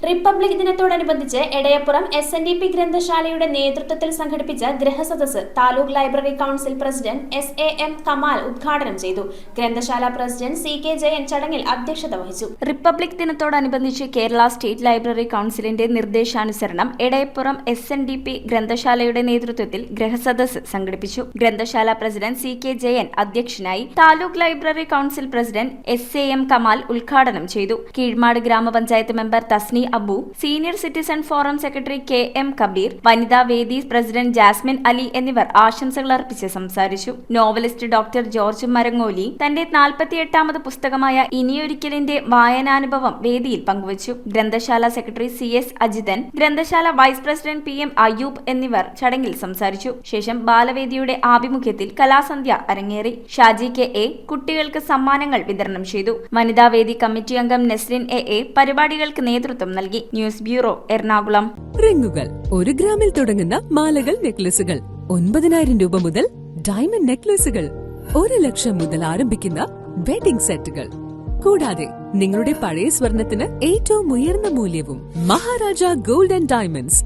Republic ദിനത്തോടനുബന്ധിച്ച് Edayappuram SNDP ഗ്രന്ഥശാലയുടെ നേതൃത്വത്തിൽ സംഘടിപ്പിച്ച ഗൃഹസദസ്സ് taluk library council president SAM Kamal ഉദ്ഘാടനം ചെയ്തു. ഗ്രന്ഥശാല പ്രസിഡന്റ് CK ജയൻ ചടങ്ങിൽ അധ്യക്ഷത വഹിച്ചു. റിപ്പബ്ലിക് ദിനത്തോടനുബന്ധിച്ച് കേരള സ്റ്റേറ്റ് ലൈബ്രറി കൗൺസിലിന്റെ നിർദ്ദേശാനുസരണം എടയപ്പുറം SNDP ഗ്രന്ഥശാലയുടെ നേതൃത്വത്തിൽ ഗൃഹസദസ്സ് സംഘടിപ്പിച്ചു. ഗ്രന്ഥശാല പ്രസിഡന്റ് CK ജയൻ അധ്യക്ഷനായി. Taluk library council president SAM Kamal ഉദ്ഘാടനം ചെയ്തു. Keezhmad gramapanchayat member Thasni Abu, senior citizen forum secretary KM Kabir, വനിതാ വേദി പ്രസിഡന്റ് ജാസ്മിൻ അലി എന്നിവർ ആശംസകൾ അർപ്പിച്ച് സംസാരിച്ചു. നോവലിസ്റ്റ് ഡോക്ടർ ജോർജ് മരങ്ങോലി തന്റെ 48ാമത് പുസ്തകമായ ഇനിയൊരിക്കലിന്റെ വായനാനുഭവം വേദിയിൽ പങ്കുവച്ചു. ഗ്രന്ഥശാല സെക്രട്ടറി CS അജിതൻ, ഗ്രന്ഥശാല വൈസ് പ്രസിഡന്റ് PM അയ്യൂബ് എന്നിവർ ചടങ്ങിൽ സംസാരിച്ചു. ശേഷം ബാലവേദിയുടെ ആഭിമുഖ്യത്തിൽ കലാസന്ധ്യ അരങ്ങേറി. ഷാജി KA കുട്ടികൾക്ക് സമ്മാനങ്ങൾ വിതരണം ചെയ്തു. വനിതാവേദി കമ്മിറ്റി അംഗം നെസ്ലിൻ AA പരിപാടികൾക്ക് നേതൃത്വം നൽകി. News bureau, Ernakulam. റിങ്ങുകൾ 1 ഗ്രാമിൽ തുടങ്ങുന്ന മാലകൾ, നെക്ലസുകൾ 9,000 രൂപ മുതൽ ഡയമണ്ട് നെക്ലസുകൾ 1 ലക്ഷം മുതൽ ആരംഭിക്കുന്ന വെഡിംഗ് സെറ്റുകൾ. കൂടാതെ നിങ്ങളുടെ പഴയ സ്വർണത്തിന് ഏറ്റവും ഉയർന്ന മൂല്യവും. Maharaja gold and diamonds,